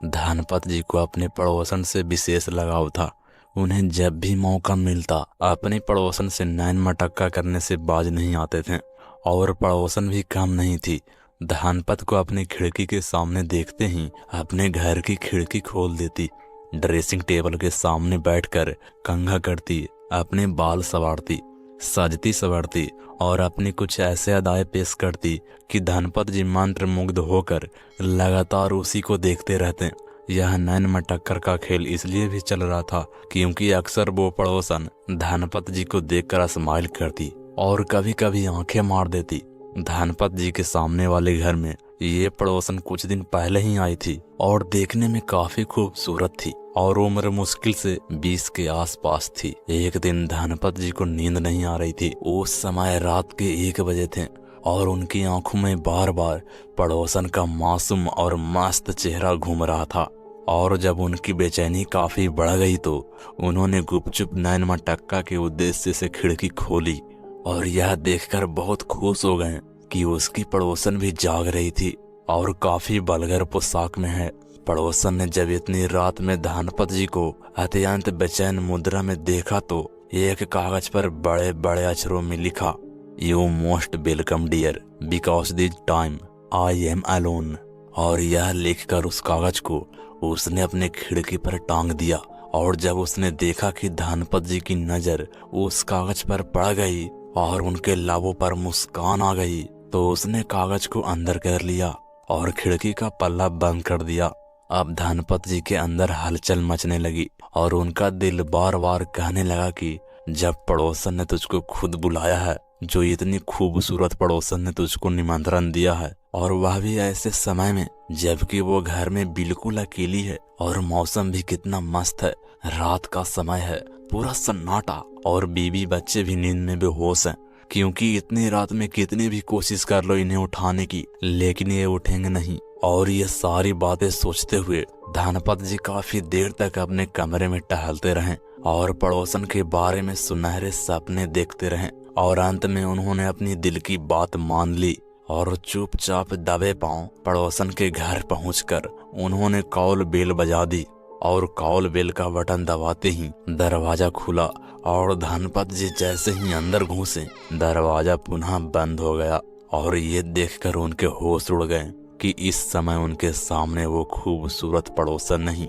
धनपत जी को अपने पड़ोसन से विशेष लगाव था। उन्हें जब भी मौका मिलता अपने पड़ोसन से नैन मटक्का करने से बाज नहीं आते थे। और पड़ोसन भी कम नहीं थी। धनपत को अपनी खिड़की के सामने देखते ही अपने घर की खिड़की खोल देती, ड्रेसिंग टेबल के सामने बैठकर कंघा करती, अपने बाल संवारती, सजती संवरती और अपनी कुछ ऐसे अदाएं पेश करती कि धनपत जी मंत्र मुग्ध होकर लगातार उसी को देखते रहते। यह नैन मटक्कर का खेल इसलिए भी चल रहा था क्योंकि अक्सर वो पड़ोसन धनपत जी को देखकर स्माइल करती और कभी कभी आंखें मार देती। धनपत जी के सामने वाले घर में ये पड़ोसन कुछ दिन पहले ही आई थी और देखने में काफी खूबसूरत थी और उम्र मुश्किल से 20 के आसपास थी। एक दिन धनपत जी को नींद नहीं आ रही थी। उस समय रात के 1 बजे थे और उनकी आंखों में बार बार पड़ोसन का मासूम और मस्त चेहरा घूम रहा था। और जब उनकी बेचैनी काफी बढ़ गई तो उन्होंने गुपचुप नैन मटक्का के उद्देश्य से खिड़की खोली और यह देखकर बहुत खुश हो गए कि उसकी पड़ोसन भी जाग रही थी और काफी बलगर पोशाक में है। पड़ोसन ने जब इतनी रात में धनपत जी को अत्यंत बेचैन मुद्रा में देखा तो एक कागज पर बड़े बड़े अक्षरों में लिखा, you most welcome dear, because this time I am alone. और यह लिखकर उस कागज को उसने अपने खिड़की पर टांग दिया। और जब उसने देखा कि धनपत जी की नजर उस कागज पर पड़ गई और उनके लाबों पर मुस्कान आ गई तो उसने कागज को अंदर कर लिया और खिड़की का पल्ला बंद कर दिया। अब धनपत जी के अंदर हलचल मचने लगी और उनका दिल बार बार कहने लगा कि जब पड़ोसन ने तुझको खुद बुलाया है, जो इतनी खूबसूरत पड़ोसन ने तुझको निमंत्रण दिया है और वह भी ऐसे समय में जबकि वो घर में बिल्कुल अकेली है और मौसम भी कितना मस्त है, रात का समय है, पूरा सन्नाटा और बीवी बच्चे भी नींद में बेहोश हैं क्योंकि इतनी रात में कितनी भी कोशिश कर लो इन्हें उठाने की, लेकिन ये उठेंगे नहीं। और ये सारी बातें सोचते हुए धनपत जी काफी देर तक अपने कमरे में टहलते रहे और पड़ोसन के बारे में सुनहरे सपने देखते रहे। और अंत में उन्होंने अपनी दिल की बात मान ली और चुपचाप दबे पांव पड़ोसन के घर पहुंचकर उन्होंने कॉल बेल बजा दी। और कॉल बेल का बटन दबाते ही दरवाजा खुला और धनपत जी जैसे ही अंदर घुसे दरवाजा पुनः बंद हो गया। और ये देखकर उनके होश उड़ गए कि इस समय उनके सामने वो खूबसूरत पड़ोसन नहीं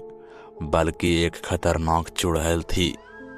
बल्कि एक खतरनाक चुड़ैल थी।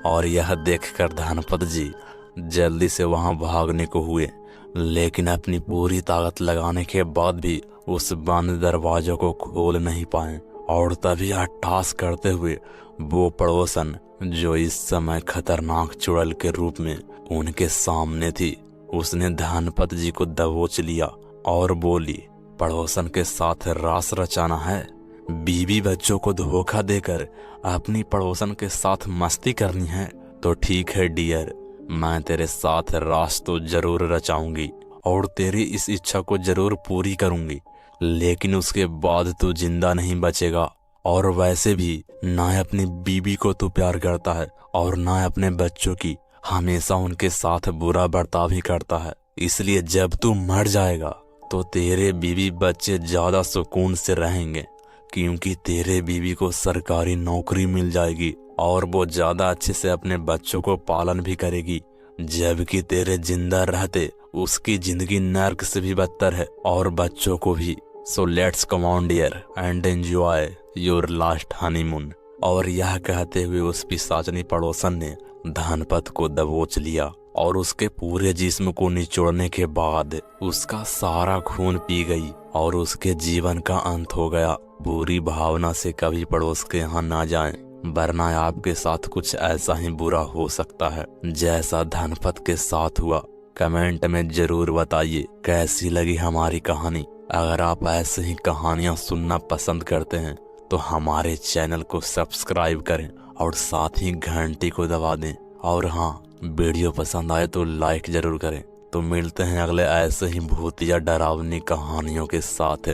और यह देखकर धनपत जी जल्दी से वहां भागने को हुए, लेकिन अपनी पूरी ताकत लगाने के बाद भी उस बंद दरवाजे को खोल नहीं पाए। और तभी हठास करते हुए वो पड़ोसन जो इस समय खतरनाक चुड़ैल के रूप में उनके सामने थी, उसने धनपत जी को दबोच लिया और बोली, पड़ोसन के साथ रास रचाना है, बीवी बच्चों को धोखा देकर अपनी पड़ोसन के साथ मस्ती करनी है तो ठीक है डियर, मैं तेरे साथ रास तो जरूर रचाऊंगी और तेरी इस इच्छा को जरूर पूरी करूंगी, लेकिन उसके बाद तू जिंदा नहीं बचेगा। और वैसे भी ना अपनी बीवी को तू प्यार करता है और ना अपने बच्चों की, हमेशा उनके साथ बुरा बर्ताव ही करता है। इसलिए जब तू मर जाएगा तो तेरे बीवी बच्चे ज्यादा सुकून से रहेंगे क्योंकि तेरे बीवी को सरकारी नौकरी मिल जाएगी और वो ज्यादा अच्छे से अपने बच्चों को पालन भी करेगी, जबकि तेरे जिंदा रहते उसकी जिंदगी नर्क से भी बदतर है और बच्चों को भी। So let's come on dear and enjoy your last honeymoon. और यह कहते हुए उस पिशाचनी पड़ोसन ने धनपत को दबोच लिया और उसके पूरे जिस्म को निचोड़ने के बाद उसका सारा खून पी गई और उसके जीवन का अंत हो गया। बुरी भावना से कभी पड़ोस के यहाँ ना जाएं, वरना आपके साथ कुछ ऐसा ही बुरा हो सकता है जैसा धनपत के साथ हुआ। कमेंट में जरूर बताइए कैसी लगी हमारी कहानी। अगर आप ऐसे ही कहानियां सुनना पसंद करते हैं तो हमारे चैनल को सब्सक्राइब करें और साथ ही घंटी को दबा दें। और हाँ, वीडियो पसंद आए तो लाइक जरूर करें। तो मिलते हैं अगले ऐसे ही भूतिया डरावनी कहानियों के साथ।